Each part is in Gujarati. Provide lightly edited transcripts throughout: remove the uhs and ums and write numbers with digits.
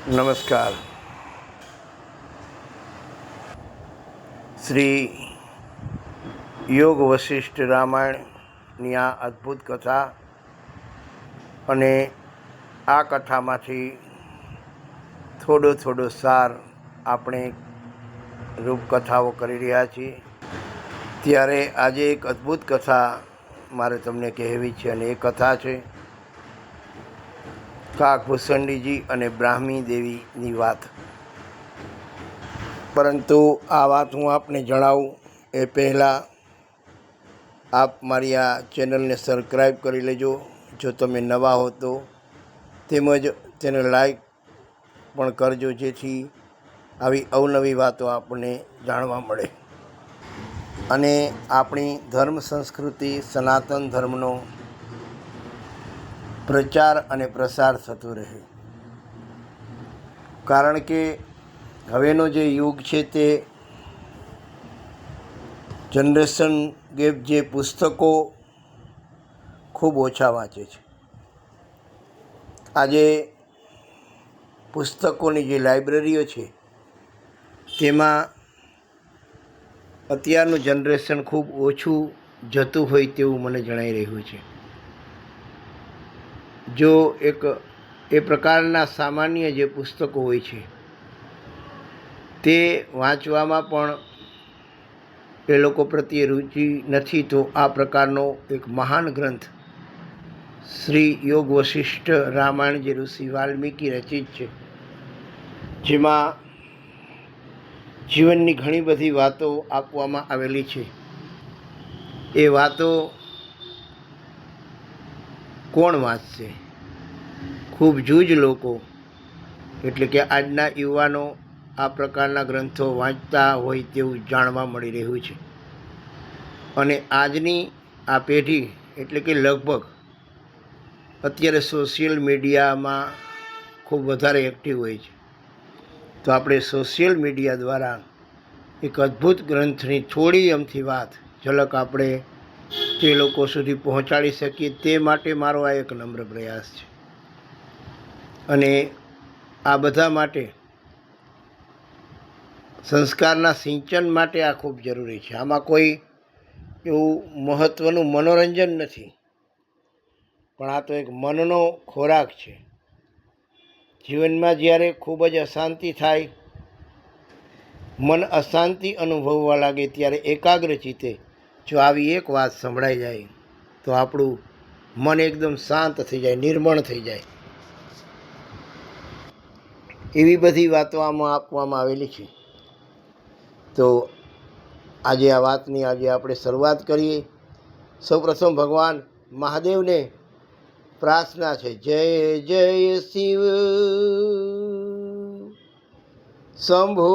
નમસ્કાર. શ્રી યોગ વશિષ્ઠ રામાયણની આ અદ્ભુત કથા અને આ કથામાંથી થોડો સાર આપણે રૂપકથાઓ કરી રહ્યા છીએ. ત્યારે આજે એક અદ્ભુત કથા મારે તમને કહેવી છે અને એ કથા છે કાગભૂષણજીજી અને બ્રાહ્મી દેવીની વાત. પરંતુ આ વાત હું આપને જણાવું એ પહેલાં આપ મારી આ ચેનલને સબસ્ક્રાઈબ કરી લેજો જો તમે નવા હો તો, તેમજ તેને લાઈક પણ કરજો જેથી આવી અવનવી વાતો આપણને જાણવા મળે અને આપણી ધર્મ સંસ્કૃતિ સનાતન ધર્મનો પ્રચાર અને પ્રસાર થતો રહે. કારણ કે હવેનો જે યુગ છે તે જનરેશન ગેપ જે પુસ્તકો ખૂબ ઓછા વાંચે છે. આજે પુસ્તકોની જે લાઇબ્રેરીઓ છે તેમાં અત્યારનું જનરેશન ખૂબ ઓછું જતું હોય તેવું મને જણાઈ રહ્યું છે. જો એ પ્રકારના સામાન્ય જે પુસ્તકો હોય છે તે વાંચવામાં પણ એ લોકો પ્રત્યે રુચિ નથી, તો આ પ્રકારનો એક મહાન ગ્રંથ શ્રી યોગ વશિષ્ઠ રામાયણ જે ઋષિ વાલ્મીકી રચિત છે, જેમાં જીવનની ઘણી બધી વાતો આપવામાં આવેલી છે. એ વાતો કોણ વાંચશે? ખૂબ જૂજ લોકો, એટલે કે આજના યુવાનો આ પ્રકારના ગ્રંથો વાંચતા હોય તેવું જાણવા મળી રહ્યું છે. અને આજની આ પેઢી એટલે કે લગભગ અત્યારે સોશિયલ મીડિયામાં ખૂબ વધારે એક્ટિવ હોય છે. તો આપણે સોશિયલ મીડિયા દ્વારા એક અદ્ભુત ગ્રંથની થોડી અમથી વાત ઝલક આપણે તે લોકો સુધી પહોંચાડી શકીએ તે માટે મારો આ એક નમ્ર પ્રયાસ છે. અને આ બધા માટે સંસ્કારના સિંચન માટે આ ખૂબ જરૂરી છે. આમાં કોઈ એવું મહત્ત્વનું મનોરંજન નથી, પણ આ તો એક મનનો ખોરાક છે. જીવનમાં જ્યારે ખૂબ જ અશાંતિ થાય, મન અશાંતિ અનુભવવા લાગે ત્યારે એકાગ્ર ચિત્તે જો આવી એક વાત સંભળાઈ જાય તો આપણું મન એકદમ શાંત થઈ જાય, નિર્મળ થઈ જાય. એવી બધી વાતો આમાં આપવામાં આવેલી છે. તો આજે આ વાતની આપણે શરૂઆત કરીએ. સૌપ્રથમ ભગવાન મહાદેવને પ્રાર્થના છે. જય જય શિવ શંભુ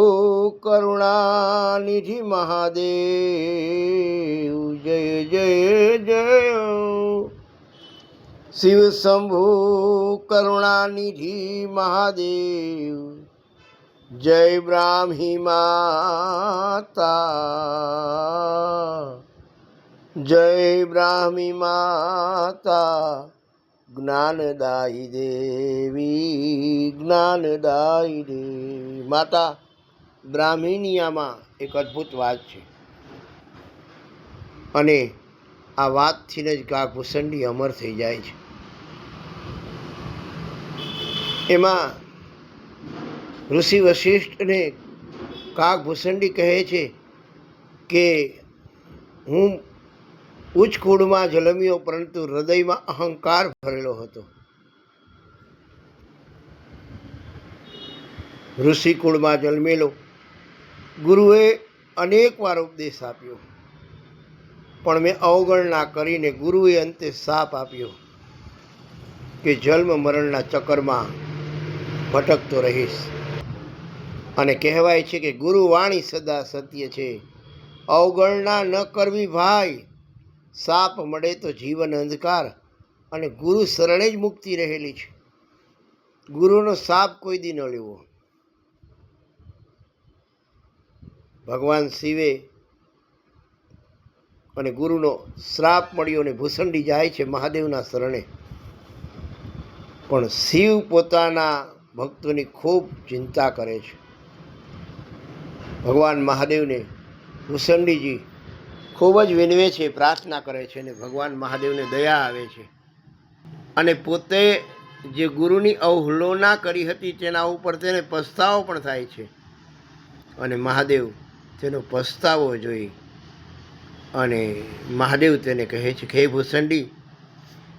કરુણાનિધિ મહાદેવ. જય જય જય શિવ શંભુ કરુણાનિધિ મહાદેવ. જય બ્રાહ્મી માતા, જય બ્રાહ્મી માતા, જ્ઞાનદાયી દેવી, જ્ઞાનદાયી દેવી. માતા બ્રાહ્મીની આમાં એક અદ્ભુત વાત છે અને આ વાતથી જ કાગભૂષણજી અમર થઈ જાય છે. એમાં ઋષિ વશિષ્ઠને કાગભૂષણજી કહે છે કે હું ઉચ્ચ કુળમાં જન્મ્યો, પરંતુ હૃદયમાં અહંકાર ભરેલો હતો. ઋષિ કુળમાં જન્મેલો, ગુરુએ અનેક વાર ઉપદેશ આપ્યો, પણ મેં અવગણના કરીને ગુરુએ અંતે શાપ આપ્યો કે જન્મ મરણના ચક્કરમાં ભટકતો રહીશ. અને કહેવાય છે કે ગુરુ વાણી સદા સત્ય છે. અવગણના ન કરવી ભાઈ, શાપ મળે તો જીવન અંધકાર, અને ગુરુ શરણે જ મુક્તિ રહેલી છે. ગુરુનો શાપ કોઈ દી ન લેવો. ભગવાન શિવે અને ગુરુનો શ્રાપ મળ્યો અને ભૂષણજી જાય છે મહાદેવના શરણે. પણ શિવ પોતાના ભક્તોની ખૂબ ચિંતા કરે છે. ભગવાન મહાદેવને ભૂસંડીજી ખૂબ જ વિનવે છે, પ્રાર્થના કરે છે, અને ભગવાન મહાદેવને દયા આવે છે. અને પોતે જે ગુરુની અવહેલના કરી હતી તેના ઉપર તેને પસ્તાવો પણ થાય છે. અને મહાદેવ તેનો પસ્તાવો જોઈ અને મહાદેવ તેને કહે છે કે હે ભૂસંડી,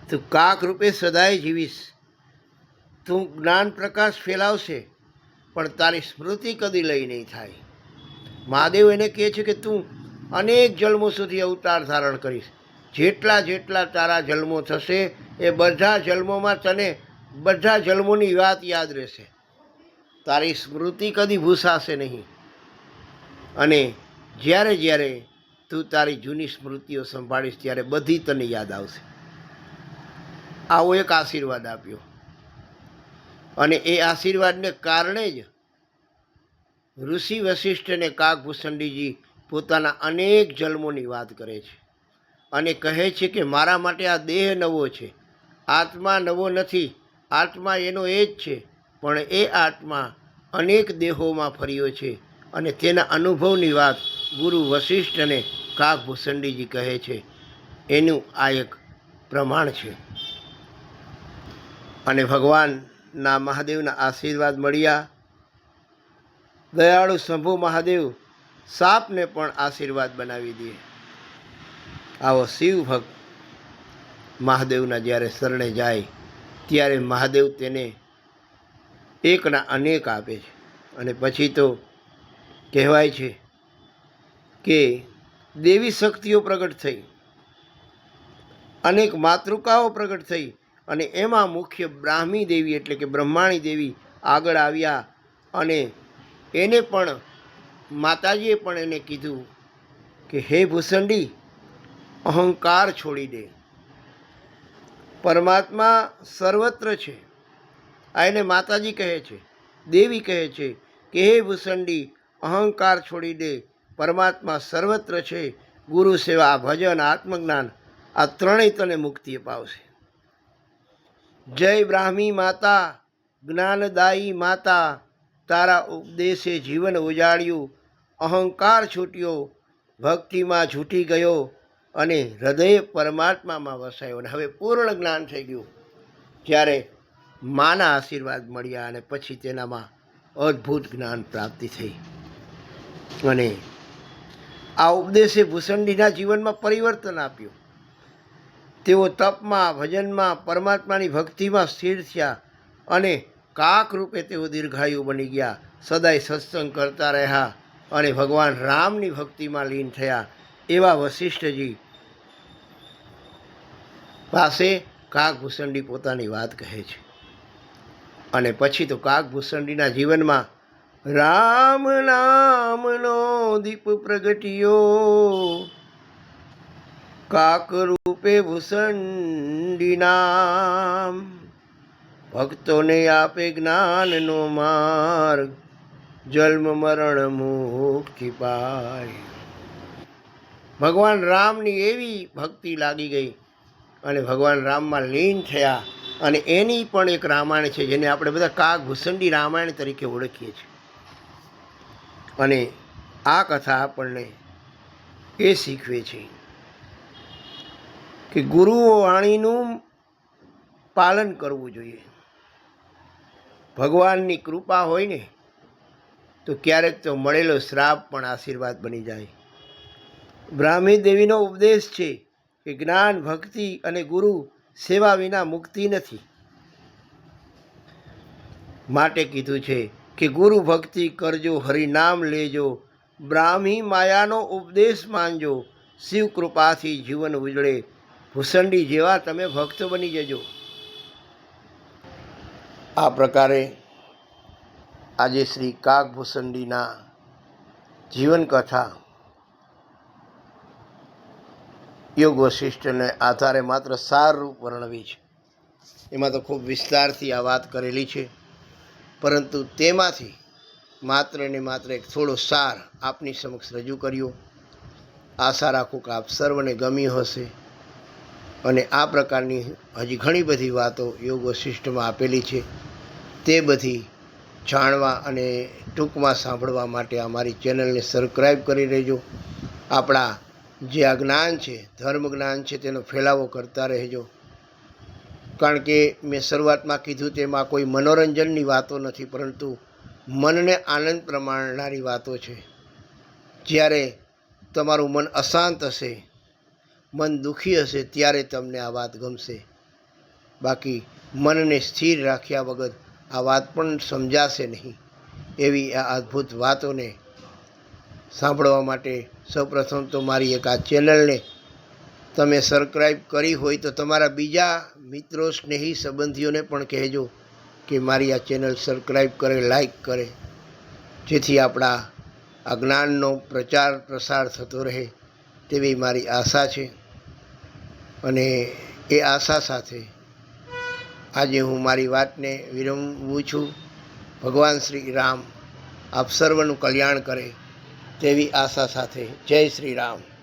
તું કાક રૂપે સદાય જીવીશ, તું જ્ઞાન પ્રકાશ ફેલાવશે, પણ તારી સ્મૃતિ કદી લઈ નહીં થાય. મહાદેવ એને કહે છે કે તું અનેક જન્મો સુધી અવતાર ધારણ કરીશ, જેટલા જેટલા તારા જન્મો થશે એ બધા જન્મોમાં તને બધા જન્મોની વાત યાદ રહેશે, તારી સ્મૃતિ કદી ભૂસાશે નહીં. અને જ્યારે જ્યારે તું તારી જૂની સ્મૃતિઓ સંભાળીશ ત્યારે બધી તને યાદ આવશે. આવો એક આશીર્વાદ આપ્યો. અને એ આશીર્વાદને કારણે જ ઋષિ વશિષ્ઠને કાકભૂષણજીજી પોતાના અનેક જન્મોની વાત કરે છે અને કહે છે કે મારા માટે આ દેહ નવો છે, આત્મા નવો નથી, આત્મા એનો એ જ છે, પણ એ આત્મા અનેક દેહોમાં ફર્યો છે. અને તેના અનુભવની વાત ગુરુ વશિષ્ઠ અને કાકભૂષણજીજી કહે છે. એનું આ એક પ્રમાણ છે. અને ભગવાનના મહાદેવના આશીર્વાદ મળ્યા. દયાળુ શંભુ મહાદેવ સાપને પણ આશીર્વાદ બનાવી દે. આવો શિવ ભક્ત મહાદેવના જ્યારે શરણે જાય ત્યારે મહાદેવ તેને એકના અનેક આપે છે. અને પછી તો કહેવાય છે કે દેવી શક્તિઓ પ્રગટ થઈ, અનેક માતૃકાઓ પ્રગટ થઈ, અને એમાં મુખ્ય બ્રાહ્મી દેવી એટલે કે બ્રહ્માણી દેવી આગળ આવ્યા. અને એને પણ માતાજીએ પણ એને કીધું કે હે ભૂસંડી, અહંકાર છોડી દે, પરમાત્મા સર્વત્ર છે. આ એને માતાજી કહે છે, દેવી કહે છે કે હે ભૂસંડી, અહંકાર છોડી દે, પરમાત્મા સર્વત્ર છે. ગુરુ સેવા, ભજન, આત્મજ્ઞાન આ ત્રણેય તને મુક્તિ અપાવશે. જય બ્રાહ્મી માતા, જ્ઞાનદાયી માતા, તારા ઉપદેશે જીવન ઉજાડ્યું, અહંકાર છૂટ્યો, ભક્તિમાં છૂટી ગયો અને હૃદય પરમાત્મામાં વસાયો. અને હવે પૂર્ણ જ્ઞાન થઈ ગયું. જ્યારે માના આશીર્વાદ મળ્યા અને પછી તેનામાં અદ્ભુત જ્ઞાન પ્રાપ્તિ થઈ. અને આ ઉપદેશે ભૂસંડીના જીવનમાં પરિવર્તન આપ્યું. તેઓ તપમાં, ભજનમાં, પરમાત્માની ભક્તિમાં સ્થિર થયા અને કાક રૂપે તેઓ દીર્ઘાયુ બની ગયા. સદાય સત્સંગ કરતા રહ્યા અને ભગવાન રામની ભક્તિમાં લીન થયા. એવા વશિષ્ઠજી પાસે કાકભૂષણજી પોતાની વાત કહે છે. અને પછી તો કાકભૂષણજીના જીવનમાં રામ નામનો દીપ પ્રગટ્યો, કાક રૂપે ભૂસંડી નામ, ભક્તોને આપે જ્ઞાનનો માર્ગ, જન્મ મરણ મુક્તિ પાય. ભગવાન રામની એવી ભક્તિ લાગી ગઈ અને ભગવાન રામમાં લીન થયા. અને એની પણ એક રામાયણ છે જેને આપણે બધા કાકભૂષણજી રામાયણ તરીકે ઓળખીએ છીએ. અને આ કથા આપણને એ શીખવે છે કે ગુરુઓ વાણીનું પાલન કરવું જોઈએ. ભગવાનની કૃપા હોય ને તો ક્યારેક તો મળેલો શ્રાપ પણ આશીર્વાદ બની જાય. બ્રાહ્મી દેવીનો ઉપદેશ છે કે જ્ઞાન, ભક્તિ અને ગુરુ સેવા વિના મુક્તિ નથી. માટે કીધું છે કે ગુરુ ભક્તિ કરજો, હરિનામ લેજો, બ્રાહ્મી માયાનો ઉપદેશ માનજો, શિવ કૃપાથી જીવન ઉજળે. ભૂસંડી જેવા તમે ભક્ત બની જજો. આ પ્રકારે આજે શ્રી કાકભૂષણજીના જીવનકથા યોગ વશિષ્ઠને આધારે માત્ર સારરૂપ વર્ણવી છે. એમાં તો ખૂબ વિસ્તારથી આ વાત કરેલી છે, પરંતુ તેમાંથી માત્ર ને માત્ર એક થોડો સાર આપની સમક્ષ રજૂ કર્યો. આશા રાખું કે આપ સર્વને ગમ્યું હશે. અને આ પ્રકારની હજી ઘણી બધી વાતો યોગ વશિષ્ઠમાં આપેલી છે. તે બધી જાણવા અને ટૂંકમાં સાંભળવા માટે અમારી ચેનલને સબસ્ક્રાઈબ કરી રહેજો. આપણા જે આ જ્ઞાન છે, ધર્મ જ્ઞાન છે, તેનો ફેલાવો કરતા રહેજો. કારણ કે મેં શરૂઆતમાં કીધું તેમાં કોઈ મનોરંજનની વાતો નથી, પરંતુ મનને આનંદ પ્રમાણનારી વાતો છે. જ્યારે તમારું મન અશાંત હશે, મન દુઃખી હશે, ત્યારે તમને આ વાત ગમશે. બાકી મનને સ્થિર રાખ્યા વગર આ વાત પણ સમજાશે નહીં. એવી આ અદ્ભુત વાતોને સાંભળવા માટે સૌપ્રથમ તો મારી એક આ ચેનલને તમે સબસ્ક્રાઈબ કરી હોય તો તમારા બીજા મિત્રો, સ્નેહી, સંબંધીઓને પણ કહેજો કે મારી આ ચેનલ સબસ્ક્રાઈબ કરે, લાઈક કરે, જેથી આપણા આ જ્ઞાનનો પ્રચાર પ્રસાર થતો રહે તેવી મારી આશા છે. અને એ આશા સાથે આજે હું મારી વાતને વિરમવું છું. ભગવાન શ્રી રામ આપ સર્વનું કલ્યાણ કરે તેવી આશા સાથે. જય શ્રી રામ.